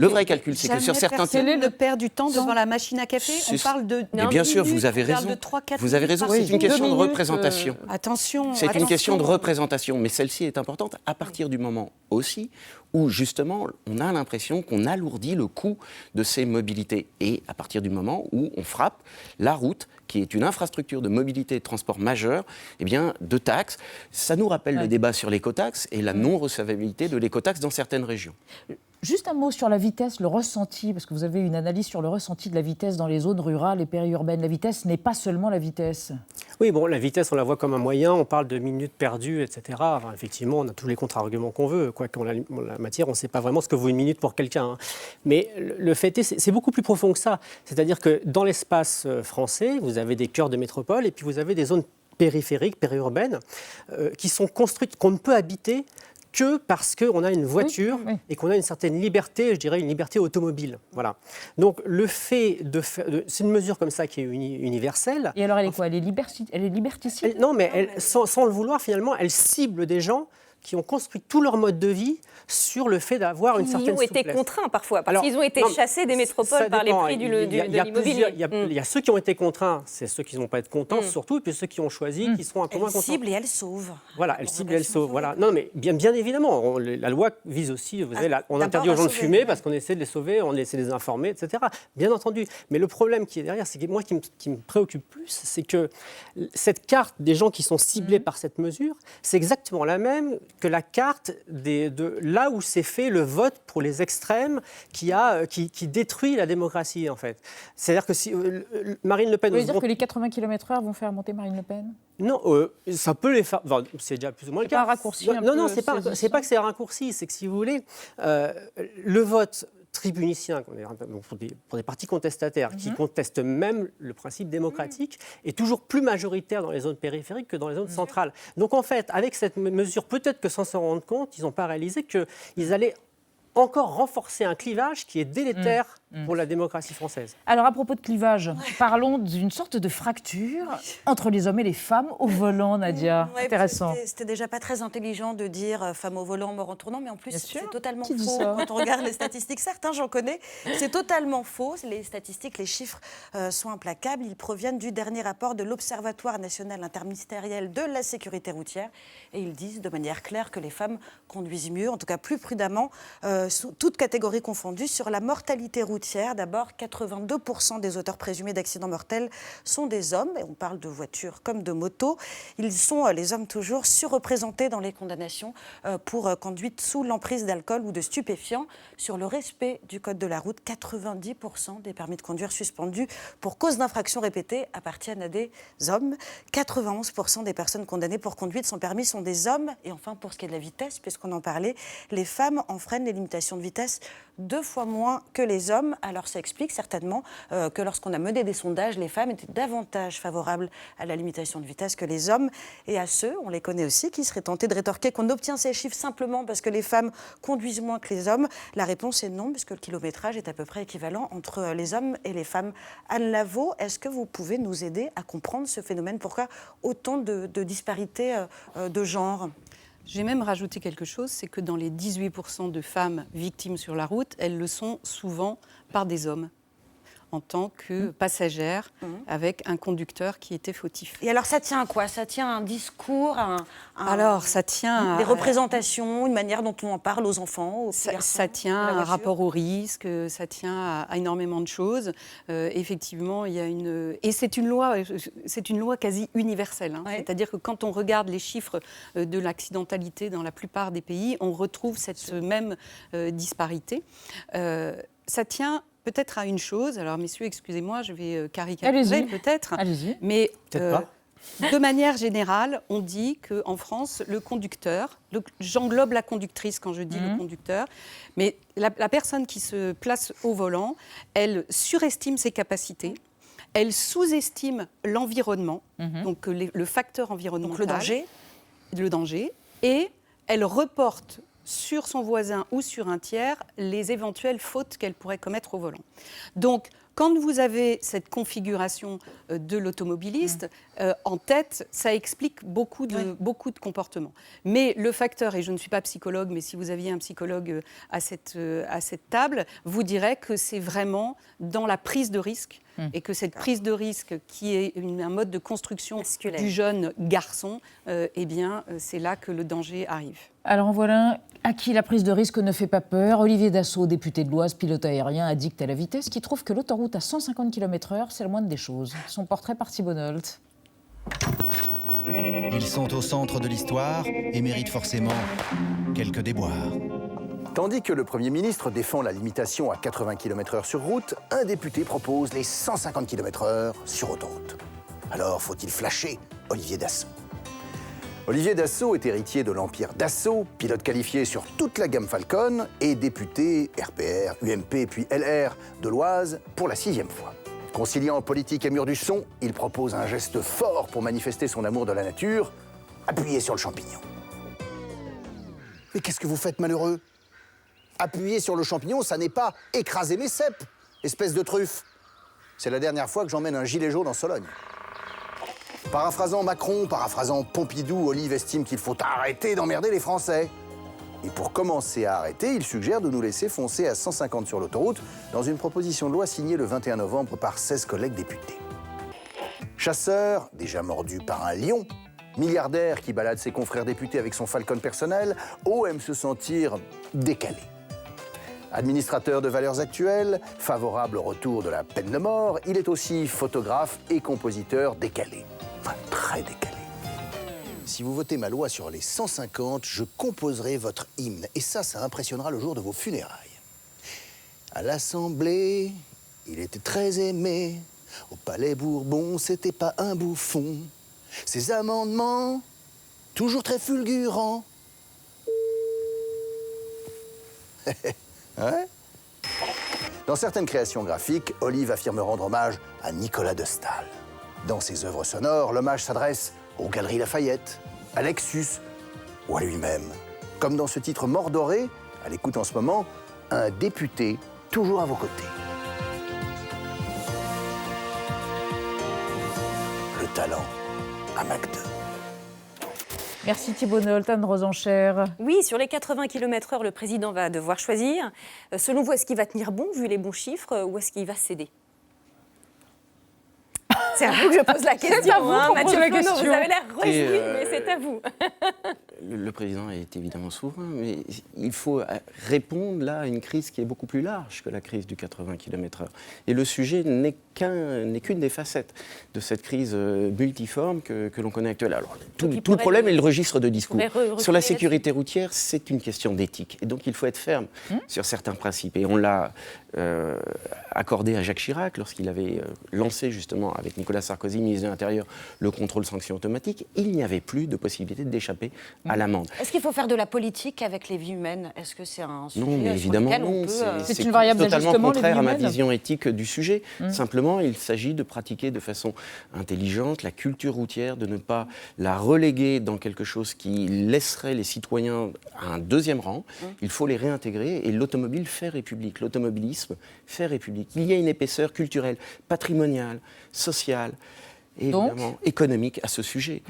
vrai calcul, c'est que sur certains territoires... ne perd du temps devant la machine à café. On parle de... Mais bien sûr, vous avez raison. Vous avez raison, c'est une question de représentation. Attention. C'est une question de représentation, mais celle-ci est importante à partir du moment aussi où justement on a l'impression qu'on alourdit le coût de ces mobilités et à partir du moment où on frappe la route qui est une infrastructure de mobilité et de transport majeure, eh bien, de taxes. Ça nous rappelle le débat sur l'écotaxe et la non-recevabilité de l'écotaxe dans certaines régions. Juste un mot sur la vitesse, le ressenti, parce que vous avez une analyse sur le ressenti de la vitesse dans les zones rurales et périurbaines. La vitesse n'est pas seulement la vitesse. Oui, bon, la vitesse, on la voit comme un moyen, on parle de minutes perdues, etc. Enfin, effectivement, on a tous les contre-arguments qu'on veut. Quoi qu'en la matière, on ne sait pas vraiment ce que vaut une minute pour quelqu'un. Hein. Mais le fait est, c'est beaucoup plus profond que ça. C'est-à-dire que dans l'espace français, vous avez des cœurs de métropole et puis vous avez des zones périphériques, périurbaines, qui sont construites, qu'on ne peut habiter que parce qu'on a une voiture et qu'on a une certaine liberté, je dirais une liberté automobile. Voilà. Donc le fait de faire... C'est une mesure comme ça qui est universelle. Et alors elle est quoi? Elle est liberticide? Non, mais sans le vouloir, finalement, elle cible des gens qui ont construit tout leur mode de vie sur le fait d'avoir une certaine souplesse. Ils ont été contraints parfois, parce qu'ils ont été chassés des métropoles par les prix de l'immobilier. Il y a ceux qui ont été contraints, c'est ceux qui ne vont pas être contents surtout, et puis ceux qui ont choisi, qui seront un peu moins contents. Elle cible et elle sauve. Voilà, elle cible et elle sauve. Voilà. Non, mais bien évidemment, la loi vise aussi, on interdit aux gens de fumer parce qu'on essaie de les sauver, on essaie de les informer, etc. Bien entendu. Mais le problème qui est derrière, c'est que moi, qui me préoccupe plus, c'est que cette carte des gens qui sont ciblés par cette mesure, c'est exactement la même que la carte de là où s'est fait le vote pour les extrêmes qui détruit la démocratie, en fait. C'est-à-dire que si Marine Le Pen... Vous voulez dire que les 80 km/h vont faire monter Marine Le Pen? Non, ça peut les faire... Enfin, c'est déjà plus ou moins le cas. C'est pas un raccourci Non, c'est pas que c'est un raccourci, c'est que si vous voulez, le vote tribunicien, pour des partis contestataires, qui contestent même le principe démocratique, est toujours plus majoritaire dans les zones périphériques que dans les zones centrales. Donc en fait, avec cette mesure, peut-être que sans s'en rendre compte, ils n'ont pas réalisé qu'ils allaient encore renforcer un clivage qui est délétère pour la démocratie française. Alors à propos de clivage, parlons d'une sorte de fracture entre les hommes et les femmes au volant, Nadia. Intéressant. C'était déjà pas très intelligent de dire femme au volant, mort en tournant, mais en plus c'est totalement Qui dit faux ça? quand on regarde les statistiques. Certains, j'en connais, c'est totalement faux. Les statistiques, les chiffres sont implacables. Ils proviennent du dernier rapport de l'Observatoire national interministériel de la sécurité routière et ils disent de manière claire que les femmes conduisent mieux, en tout cas plus prudemment, sous toutes catégories confondues, sur la mortalité routière routière. D'abord, 82% des auteurs présumés d'accidents mortels sont des hommes, et on parle de voitures comme de motos. Ils sont, les hommes toujours, surreprésentés dans les condamnations pour conduite sous l'emprise d'alcool ou de stupéfiants. Sur le respect du code de la route, 90% des permis de conduire suspendus pour cause d'infraction répétée appartiennent à des hommes. 91% des personnes condamnées pour conduite sans permis sont des hommes. Et enfin, pour ce qui est de la vitesse, puisqu'on en parlait, les femmes enfreignent les limitations de vitesse 2 fois moins que les hommes. Alors ça explique certainement que lorsqu'on a mené des sondages, les femmes étaient davantage favorables à la limitation de vitesse que les hommes. Et à ceux, on les connaît aussi, qui seraient tentés de rétorquer qu'on obtient ces chiffres simplement parce que les femmes conduisent moins que les hommes. La réponse est non, puisque le kilométrage est à peu près équivalent entre les hommes et les femmes. Anne Lavaux, est-ce que vous pouvez nous aider à comprendre ce phénomène? Pourquoi autant de disparités de genre? J'ai même rajouté quelque chose, c'est que dans les 18% de femmes victimes sur la route, elles le sont souvent par des hommes, en tant que passagères, avec un conducteur qui était fautif. Et alors ça tient à quoi? Ça tient à un discours, alors ça tient des représentations, une manière dont on en parle aux enfants, aux garçons, ça tient à un rapport au risque, ça tient à énormément de choses. Effectivement, il y a et c'est une loi quasi universelle. Hein. Ouais. C'est-à-dire que quand on regarde les chiffres de l'accidentalité dans la plupart des pays, on retrouve cette même disparité. Ça tient peut-être à une chose, alors messieurs, excusez-moi, je vais caricaturer peut-être, mais de manière générale, on dit qu'en France, le conducteur, j'englobe la conductrice quand je dis le conducteur, mais la personne qui se place au volant, elle surestime ses capacités, elle sous-estime l'environnement, donc le facteur environnemental, donc le danger, et elle reporte sur son voisin ou sur un tiers les éventuelles fautes qu'elle pourrait commettre au volant. Donc, quand vous avez cette configuration de l'automobiliste en tête, ça explique beaucoup de comportements. Mais le facteur, et je ne suis pas psychologue, mais si vous aviez un psychologue à cette table, vous dirait que c'est vraiment dans la prise de risque et que cette prise de risque, qui est un mode de construction du jeune garçon, eh bien, c'est là que le danger arrive. Alors en voilà un à qui la prise de risque ne fait pas peur. Olivier Dassault, député de l'Oise, pilote aérien, addict à la vitesse, qui trouve que l'autoroute à 150 km/h, c'est la moindre des choses. Son portrait par Thibault. Ils sont au centre de l'histoire et méritent forcément quelques déboires. Tandis que le Premier ministre défend la limitation à 80 km/h sur route, un député propose les 150 km/h sur autoroute. Alors, faut-il flasher Olivier Dassault? Olivier Dassault est héritier de l'empire Dassault, pilote qualifié sur toute la gamme Falcon et député RPR, UMP puis LR de l'Oise pour la 6e fois. Conciliant politique et mur du son, il propose un geste fort pour manifester son amour de la nature, appuyer sur le champignon. Mais qu'est-ce que vous faites, malheureux? Appuyer sur le champignon, ça n'est pas écraser mes cèpes, espèce de truffe. C'est la dernière fois que j'emmène un gilet jaune en Sologne. Paraphrasant Macron, paraphrasant Pompidou, Olive estime qu'il faut arrêter d'emmerder les Français. Et pour commencer à arrêter, il suggère de nous laisser foncer à 150 sur l'autoroute dans une proposition de loi signée le 21 novembre par 16 collègues députés. Chasseur, déjà mordu par un lion, milliardaire qui balade ses confrères députés avec son Falcon personnel, aime se sentir décalé. Administrateur de valeurs actuelles, favorable au retour de la peine de mort, il est aussi photographe et compositeur décalé. Enfin, très décalé. Si vous votez ma loi sur les 150, je composerai votre hymne. Et ça impressionnera le jour de vos funérailles. À l'Assemblée, il était très aimé. Au Palais Bourbon, c'était pas un bouffon. Ses amendements, toujours très fulgurants. Ouais. Dans certaines créations graphiques, Olive affirme rendre hommage à Nicolas de Staël. Dans ses œuvres sonores, l'hommage s'adresse aux Galeries Lafayette, à Lexus ou à lui-même. Comme dans ce titre Mordoré, à l'écoute en ce moment, un député toujours à vos côtés. Le talent à Mac 2. Merci Thibault Nolte, Anne Rosenchère. Oui, sur les 80 km/h, le président va devoir choisir. Selon vous, est-ce qu'il va tenir bon, vu les bons chiffres, ou est-ce qu'il va céder? C'est à vous que je pose la question. C'est à vous qu'on pose la question. Vous avez l'air réjoui, mais c'est à vous. Le président est évidemment souverain, mais il faut répondre là à une crise qui est beaucoup plus large que la crise du 80 km/h. Et le sujet n'est qu'une des facettes de cette crise multiforme que l'on connaît actuellement. Alors, tout le problème est le registre de discours. Sur la sécurité routière, c'est une question d'éthique. Et donc il faut être ferme sur certains principes. Et on l'a accordé à Jacques Chirac lorsqu'il avait lancé justement avec Nicolas Sarkozy, ministre de l'Intérieur, le contrôle sanction automatique. Il n'y avait plus de possibilité d'échapper à l'amende. Est-ce qu'il faut faire de la politique avec les vies humaines? Est-ce que c'est un sujet non, mais évidemment sur lequel non. on peut... C'est une variable totalement d'ajustement, contraire à ma les vies vision éthique du sujet. Simplement, il s'agit de pratiquer de façon intelligente la culture routière, de ne pas la reléguer dans quelque chose qui laisserait les citoyens à un deuxième rang. Il faut les réintégrer et l'automobile fait république. L'automobilisme fait république. Il y a une épaisseur culturelle, patrimoniale, sociale et évidemment économique à ce sujet.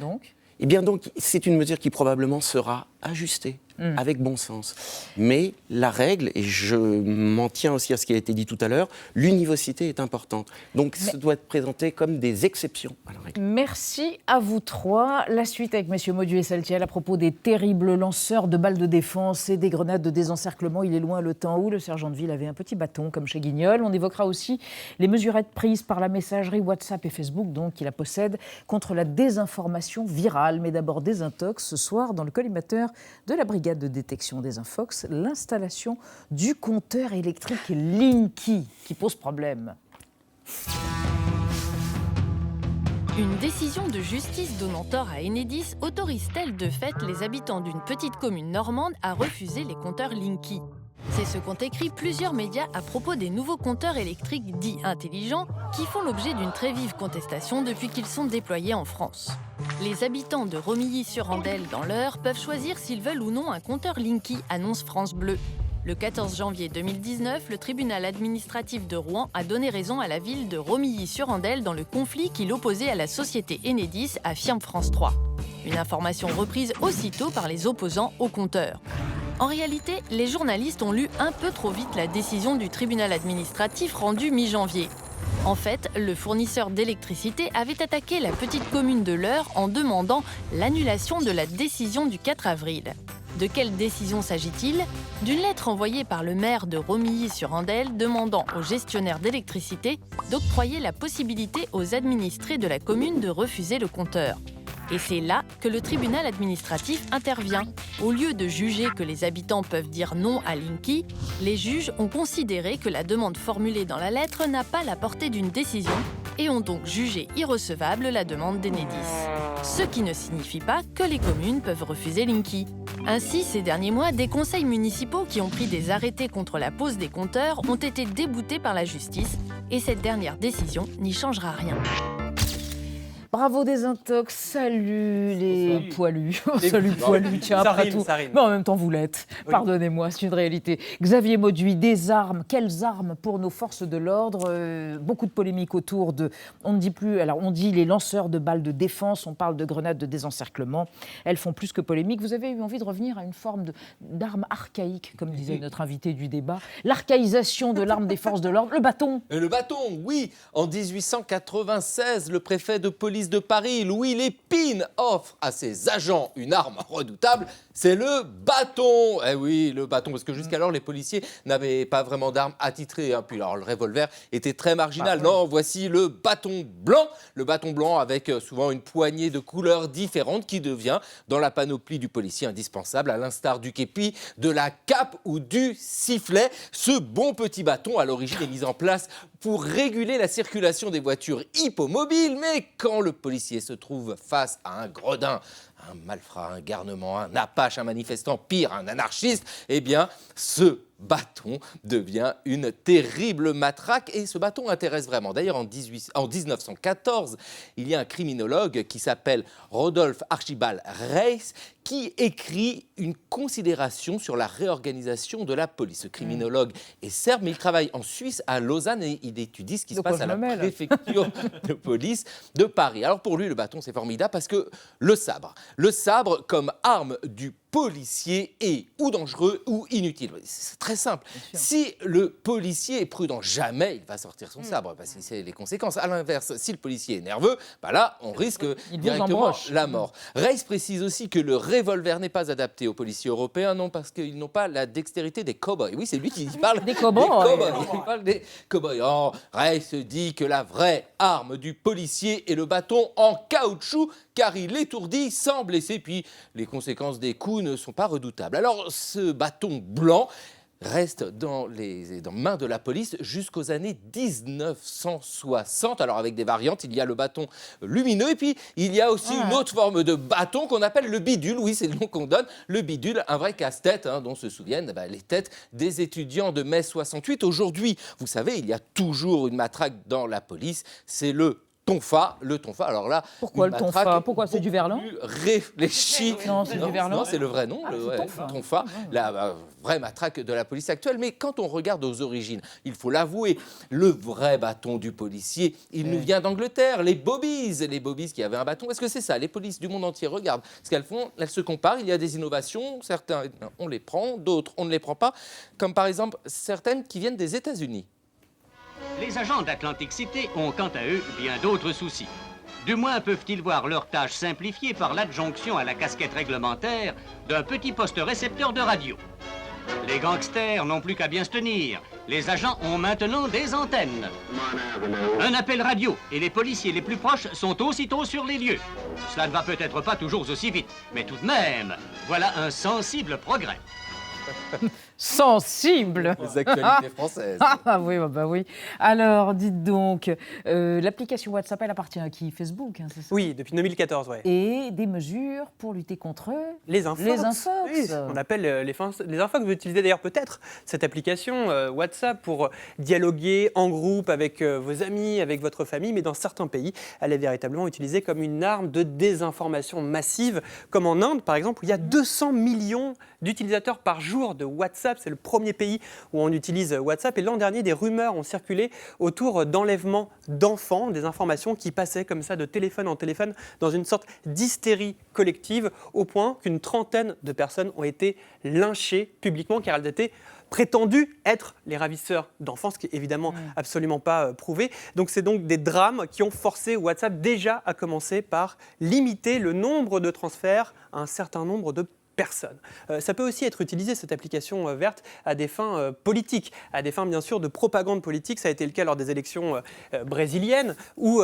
Eh bien donc, c'est une mesure qui probablement sera ajustée avec bon sens. Mais la règle, et je m'en tiens aussi à ce qui a été dit tout à l'heure, l'univocité est importante. Donc ça doit être présenté comme des exceptions à la règle. Merci à vous trois. La suite avec messieurs Mauduit et Saltiel à propos des terribles lanceurs de balles de défense et des grenades de désencerclement. Il est loin le temps où le sergent de ville avait un petit bâton comme chez Guignol. On évoquera aussi les mesurettes prises par la messagerie WhatsApp et Facebook, donc qui la possèdent, contre la désinformation virale. Mais d'abord désintox ce soir dans le collimateur de la brigade de détection des infox, l'installation du compteur électrique Linky qui pose problème. Une décision de justice donnant tort à Enedis autorise-t-elle de fait les habitants d'une petite commune normande à refuser les compteurs Linky? C'est ce qu'ont écrit plusieurs médias à propos des nouveaux compteurs électriques dits intelligents qui font l'objet d'une très vive contestation depuis qu'ils sont déployés en France. Les habitants de Romilly-sur-Andelle dans l'Eure peuvent choisir s'ils veulent ou non un compteur Linky, annonce France Bleu. Le 14 janvier 2019, le tribunal administratif de Rouen a donné raison à la ville de Romilly-sur-Andelle dans le conflit qui l'opposait à la société Enedis, affirme France 3. Une information reprise aussitôt par les opposants au compteur. En réalité, les journalistes ont lu un peu trop vite la décision du tribunal administratif rendue mi-janvier. En fait, le fournisseur d'électricité avait attaqué la petite commune de l'Eure en demandant l'annulation de la décision du 4 avril. De quelle décision s'agit-il? D'une lettre envoyée par le maire de Romilly-sur-Andelle demandant aux gestionnaires d'électricité d'octroyer la possibilité aux administrés de la commune de refuser le compteur. Et c'est là que le tribunal administratif intervient. Au lieu de juger que les habitants peuvent dire non à Linky, les juges ont considéré que la demande formulée dans la lettre n'a pas la portée d'une décision et ont donc jugé irrecevable la demande d'Enedis. Ce qui ne signifie pas que les communes peuvent refuser Linky. Ainsi, ces derniers mois, des conseils municipaux qui ont pris des arrêtés contre la pose des compteurs ont été déboutés par la justice et cette dernière décision n'y changera rien. Bravo Désintox, salut les poilus. Salut poilus, tiens, ça après rime, tout. ça rime. Mais en même temps, vous l'êtes. Oui. Pardonnez-moi, c'est une réalité. Xavier Mauduit, des armes. Quelles armes pour nos forces de l'ordre? Beaucoup de polémiques autour de... On ne dit plus... Alors, on dit les lanceurs de balles de défense, on parle de grenades de désencerclement. Elles font plus que polémique. Vous avez eu envie de revenir à une forme d'arme archaïque, comme disait notre invité du débat. L'archaïsation de l'arme des forces de l'ordre, le bâton. Le bâton, oui. En 1896, le préfet de police de Paris, Louis Lépine, offre à ses agents une arme redoutable, c'est le bâton. Eh oui, le bâton, parce que jusqu'alors, les policiers n'avaient pas vraiment d'armes attitrées. Puis alors, le revolver était très marginal. Non, voici le bâton blanc avec souvent une poignée de couleurs différentes qui devient, dans la panoplie du policier, indispensable, à l'instar du képi, de la cape ou du sifflet. Ce bon petit bâton, à l'origine, est mis en place pour réguler la circulation des voitures hippomobiles, mais quand le policier se trouve face à un gredin, un malfrat, un garnement, un apache, un manifestant, pire, un anarchiste, eh bien, ce bâton devient une terrible matraque et ce bâton intéresse vraiment. D'ailleurs, en 1914, il y a un criminologue qui s'appelle Rodolphe Archibald Reiss qui écrit une considération sur la réorganisation de la police. Ce criminologue est serbe, mais il travaille en Suisse, à Lausanne, et il étudie ce qui se passe à la préfecture de police de Paris. Alors pour lui, le bâton, c'est formidable parce que le sabre comme arme du policier est ou dangereux ou inutile. C'est très simple. Si le policier est prudent, jamais il va sortir son sabre, parce que c'est les conséquences. À l'inverse, si le policier est nerveux, bah là, on risque directement la mort. Reiss précise aussi que le revolver n'est pas adapté aux policiers européens, non, parce qu'ils n'ont pas la dextérité des cow-boys. Oui, c'est lui qui parle des cow-boys. Il parle des cow-boys. Oh, Reiss dit que la vraie arme du policier est le bâton en caoutchouc, car il étourdit sans blesser, puis les conséquences des coups ne sont pas redoutables. Alors, ce bâton blanc reste dans mains de la police jusqu'aux années 1960. Alors, avec des variantes, il y a le bâton lumineux, et puis il y a aussi une autre forme de bâton qu'on appelle le bidule. Oui, c'est le nom qu'on donne. Le bidule, un vrai casse-tête, dont se souviennent les têtes des étudiants de mai 68. Aujourd'hui, vous savez, il y a toujours une matraque dans la police. C'est le tonfa, alors là... Pourquoi le tonfa? Pourquoi c'est du verlan? Réfléchi. Non, c'est du verlan. Non, c'est le vrai nom, tonfa, la vraie matraque de la police actuelle. Mais quand on regarde aux origines, il faut l'avouer, le vrai bâton du policier, il nous vient d'Angleterre. Les bobbies qui avaient un bâton. Est-ce que c'est ça? Les polices du monde entier regardent ce qu'elles font, elles se comparent, il y a des innovations, certains, on les prend, d'autres, on ne les prend pas, comme par exemple certaines qui viennent des États-Unis. Les agents d'Atlantic City ont quant à eux bien d'autres soucis. Du moins peuvent-ils voir leur tâche simplifiée par l'adjonction à la casquette réglementaire d'un petit poste récepteur de radio. Les gangsters n'ont plus qu'à bien se tenir. Les agents ont maintenant des antennes. Un appel radio et les policiers les plus proches sont aussitôt sur les lieux. Cela ne va peut-être pas toujours aussi vite, mais tout de même, voilà un sensible progrès. Sensible. Les actualités françaises. Ah oui, bah oui. Alors, dites donc, l'application WhatsApp, elle appartient à qui? Facebook, c'est ça? Oui, depuis 2014, ouais. Et des mesures pour lutter contre les infox. Oui, on appelle les infox. Vous utilisez d'ailleurs peut-être cette application WhatsApp pour dialoguer en groupe avec vos amis, avec votre famille, mais dans certains pays, elle est véritablement utilisée comme une arme de désinformation massive, comme en Inde, par exemple, où il y a 200 millions d'utilisateurs par jour de WhatsApp. C'est le premier pays où on utilise WhatsApp. Et l'an dernier, des rumeurs ont circulé autour d'enlèvements d'enfants, des informations qui passaient comme ça de téléphone en téléphone dans une sorte d'hystérie collective, au point qu'une trentaine de personnes ont été lynchées publiquement car elles étaient prétendues être les ravisseurs d'enfants, ce qui est évidemment absolument pas prouvé. Donc c'est donc des drames qui ont forcé WhatsApp déjà à commencer par limiter le nombre de transferts à un certain nombre de personne. Ça peut aussi être utilisé, cette application verte, à des fins politiques, à des fins bien sûr de propagande politique. Ça a été le cas lors des élections brésiliennes où,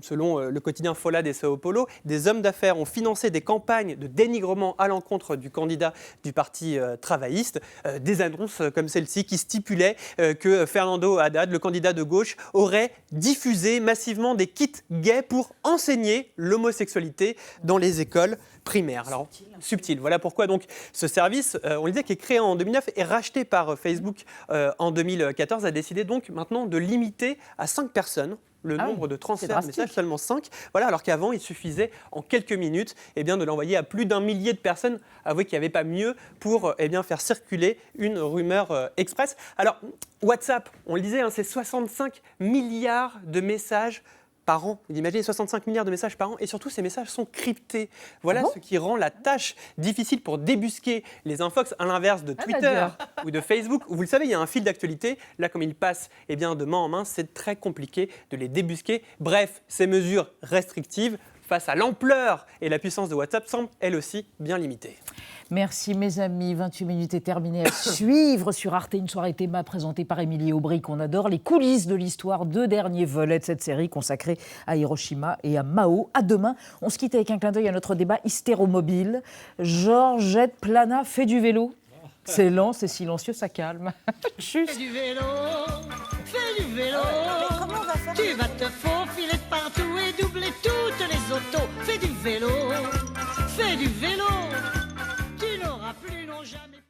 selon le quotidien Folha de Sao Paulo, des hommes d'affaires ont financé des campagnes de dénigrement à l'encontre du candidat du parti travailliste. Des annonces comme celle-ci qui stipulaient que Fernando Haddad, le candidat de gauche, aurait diffusé massivement des kits gays pour enseigner l'homosexualité dans les écoles primaires. Alors, subtil. Voilà pourquoi donc ce service, on le disait, qui est créé en 2009 et racheté par Facebook en 2014, a décidé donc maintenant de limiter à 5 personnes le nombre de transferts de messages, seulement 5. Voilà, alors qu'avant, il suffisait en quelques minutes de l'envoyer à plus d'1 millier de personnes. Avouez qu'il n'y avait pas mieux pour faire circuler une rumeur express. Alors, WhatsApp, on le disait, c'est 65 milliards de messages par an. Vous imaginez 65 milliards de messages par an et surtout ces messages sont cryptés. Voilà ce qui rend la tâche difficile pour débusquer les infox, à l'inverse de Twitter ou de Facebook où vous le savez, il y a un fil d'actualité. Là, comme il passe de main en main, c'est très compliqué de les débusquer. Bref, ces mesures restrictives face à l'ampleur et la puissance de WhatsApp semblent elles aussi bien limitées. Merci mes amis, 28 minutes est terminé à suivre sur Arte, une soirée théma présentée par Émilie Aubry qu'on adore, les coulisses de l'histoire, 2 derniers volets de cette série consacrée à Hiroshima et à Mao. À demain, on se quitte avec un clin d'œil à notre débat hystéromobile. Georgette Plana fait du vélo. C'est lent, c'est silencieux, ça calme. Fais du vélo, fais du vélo. Comment on va faire? Tu vas te faufiler partout et doubler toutes les autos. Fais du vélo, fais du vélo. Tu n'auras plus, non jamais.